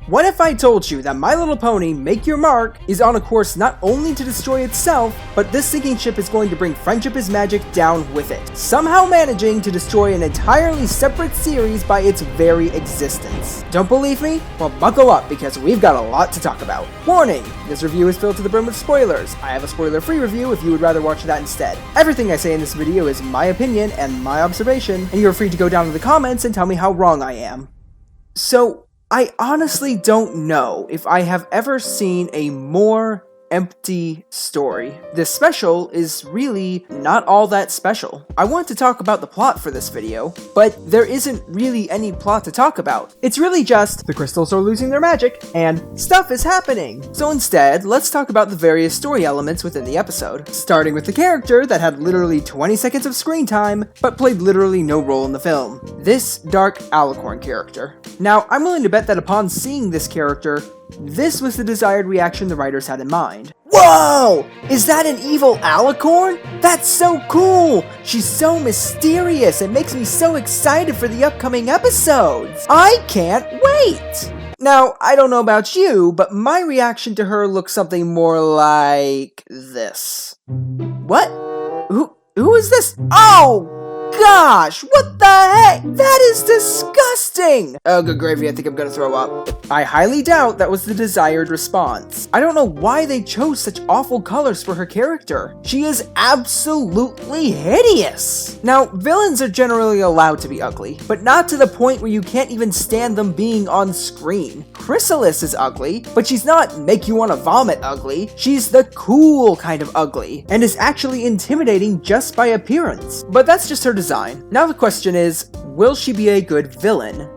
What if I told you that My Little Pony Make Your Mark is on a course not only to destroy itself, but this sinking ship is going to bring Friendship is Magic down with it, somehow managing to destroy an entirely separate series by its very existence? Don't believe me? Well, buckle up because we've got a lot to talk about. Warning! This review is filled to the brim with spoilers. I have a spoiler-free review if you would rather watch that instead. Everything I say in this video is my opinion and my observation, and you're free to go down in the comments and tell me how wrong I am. So, I honestly don't know if I have ever seen a more empty story. This special is really not all that special. I want to talk about the plot for this video, but there isn't really any plot to talk about. It's really just, the crystals are losing their magic, and stuff is happening. So instead, let's talk about the various story elements within the episode, starting with the character that had literally 20 seconds of screen time, but played literally no role in the film. This Dark Alicorn character. Now, I'm willing to bet that upon seeing this character, this was the desired reaction the writers had in mind. Whoa! Is that an evil alicorn? That's so cool! She's so mysterious, it makes me so excited for the upcoming episodes! I can't wait! Now, I don't know about you, but my reaction to her looks something more like this. What? Who is this? Oh! Gosh, what the heck? That is disgusting! Oh, good gravy, I think I'm gonna throw up. I highly doubt that was the desired response. I don't know why they chose such awful colors for her character. She is absolutely hideous! Now, villains are generally allowed to be ugly, but not to the point where you can't even stand them being on screen. Chrysalis is ugly, but she's not make you want to vomit ugly. She's the cool kind of ugly, and is actually intimidating just by appearance. But that's just her design. Now the question is, will she be a good villain?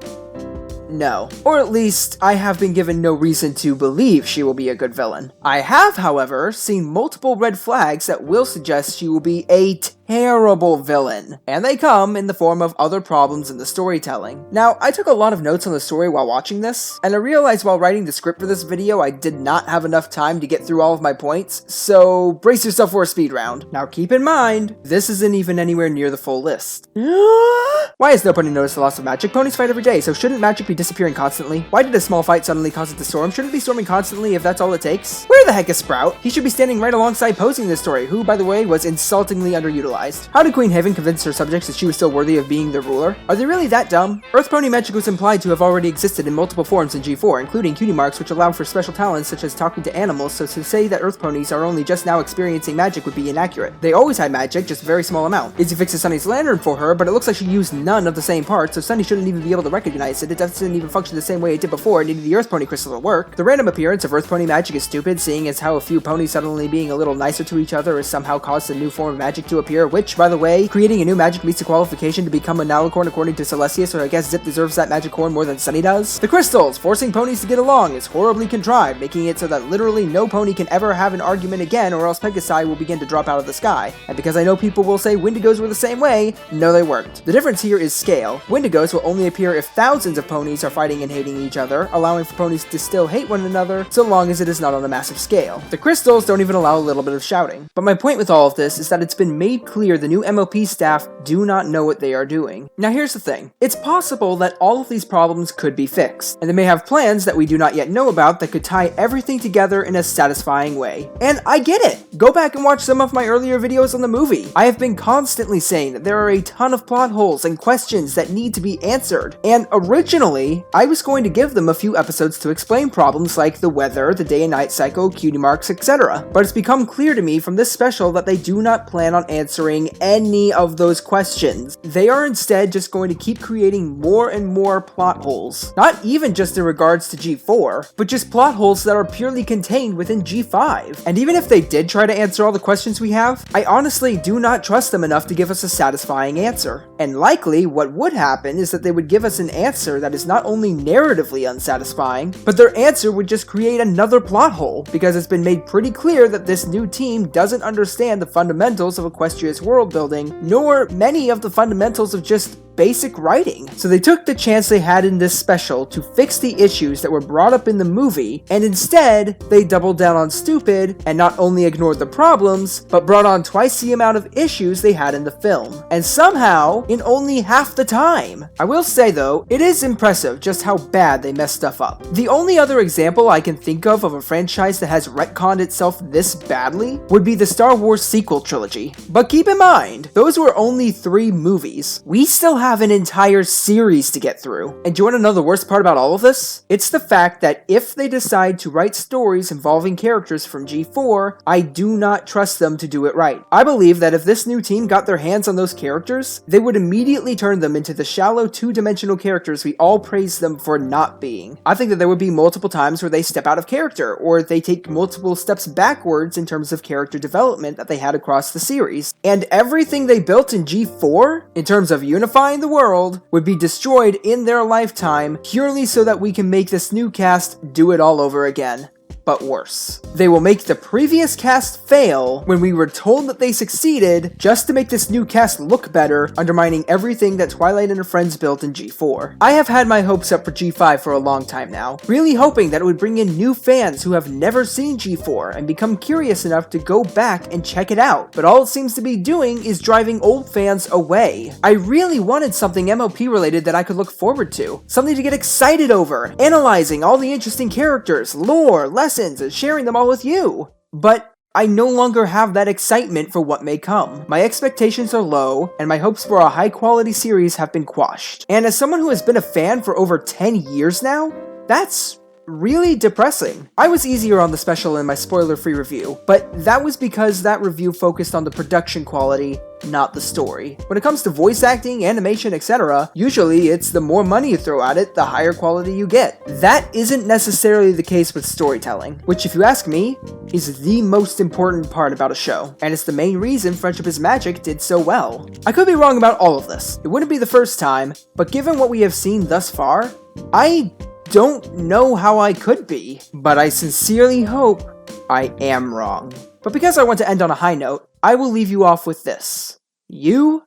No. Or at least, I have been given no reason to believe she will be a good villain. I have, however, seen multiple red flags that will suggest she will be a terrible villain, and they come in the form of other problems in the storytelling. Now, I took a lot of notes on the story while watching this, and I realized while writing the script for this video I did not have enough time to get through all of my points, so brace yourself for a speed round. Now keep in mind, this isn't even anywhere near the full list. Why has nobody noticed the loss of magic? Ponies fight every day, so shouldn't magic be disappearing constantly? Why did a small fight suddenly cause it to storm? Shouldn't it be storming constantly if that's all it takes? Where the heck is Sprout? He should be standing right alongside Posey in this story, who, by the way, was insultingly underutilized. How did Queen Haven convince her subjects that she was still worthy of being the ruler? Are they really that dumb? Earth Pony magic was implied to have already existed in multiple forms in G4, including cutie marks which allow for special talents such as talking to animals, so to say that Earth Ponies are only just now experiencing magic would be inaccurate. They always had magic, just a very small amount. Izzy fixes Sunny's lantern for her, but it looks like she used none of the same parts, so Sunny shouldn't even be able to recognize it. It doesn't even function the same way it did before. It needed the Earth Pony crystal to work. The random appearance of Earth Pony magic is stupid, seeing as how a few ponies suddenly being a little nicer to each other has somehow caused a new form of magic to appear, which, by the way, creating a new magic meets the qualification to become a Alicorn according to Celestia, so I guess Zip deserves that magic horn more than Sunny does. The crystals, forcing ponies to get along, is horribly contrived, making it so that literally no pony can ever have an argument again, or else Pegasi will begin to drop out of the sky. And because I know people will say Wendigos were the same way, no they weren't. The difference here is scale. Wendigos will only appear if thousands of ponies are fighting and hating each other, allowing for ponies to still hate one another, so long as it is not on a massive scale. The crystals don't even allow a little bit of shouting. But my point with all of this is that it's been made clear the new MLP staff do not know what they are doing. Now here's the thing. It's possible that all of these problems could be fixed, and they may have plans that we do not yet know about that could tie everything together in a satisfying way. And I get it! Go back and watch some of my earlier videos on the movie. I have been constantly saying that there are a ton of plot holes and questions that need to be answered, and originally, I was going to give them a few episodes to explain problems like the weather, the day and night cycle, cutie marks, etc. But it's become clear to me from this special that they do not plan on answering any of those questions. They are instead just going to keep creating more and more plot holes. Not even just in regards to G4, but just plot holes that are purely contained within G5. And even if they did try to answer all the questions we have, I honestly do not trust them enough to give us a satisfying answer. And likely, what would happen is that they would give us an answer that is not only narratively unsatisfying, but their answer would just create another plot hole, because it's been made pretty clear that this new team doesn't understand the fundamentals of Equestria's world building, nor many of the fundamentals of just basic writing. So they took the chance they had in this special to fix the issues that were brought up in the movie, and instead, they doubled down on stupid and not only ignored the problems, but brought on twice the amount of issues they had in the film. And somehow, in only half the time. I will say though, it is impressive just how bad they messed stuff up. The only other example I can think of a franchise that has retconned itself this badly would be the Star Wars sequel trilogy. But keep in mind, those were only 3 movies. We still have an entire series to get through. And do you want to know the worst part about all of this? It's the fact that if they decide to write stories involving characters from G4, I do not trust them to do it right. I believe that if this new team got their hands on those characters, they would immediately turn them into the shallow 2-dimensional characters we all praise them for not being. I think that there would be multiple times where they step out of character, or they take multiple steps backwards in terms of character development that they had across the series. And everything they built in G4, in terms of unifying the world, would be destroyed in their lifetime purely so that we can make this new cast do it all over again. But worse. They will make the previous cast fail when we were told that they succeeded just to make this new cast look better, undermining everything that Twilight and her friends built in G4. I have had my hopes up for G5 for a long time now, really hoping that it would bring in new fans who have never seen G4 and become curious enough to go back and check it out, but all it seems to be doing is driving old fans away. I really wanted something MLP related that I could look forward to, something to get excited over, analyzing all the interesting characters, lore, lessons, and sharing them all with you. But I no longer have that excitement for what may come. My expectations are low, and my hopes for a high-quality series have been quashed. And as someone who has been a fan for over 10 years now, that's really depressing. I was easier on the special in my spoiler-free review, but that was because that review focused on the production quality, not the story. When it comes to voice acting, animation, etc., usually it's the more money you throw at it, the higher quality you get. That isn't necessarily the case with storytelling, which if you ask me, is the most important part about a show, and it's the main reason Friendship is Magic did so well. I could be wrong about all of this. It wouldn't be the first time, but given what we have seen thus far, I don't know how I could be, but I sincerely hope I am wrong. But because I want to end on a high note, I will leave you off with this. You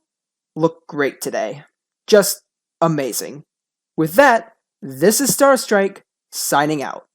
look great today. Just amazing. With that, this is Starstrike, signing out.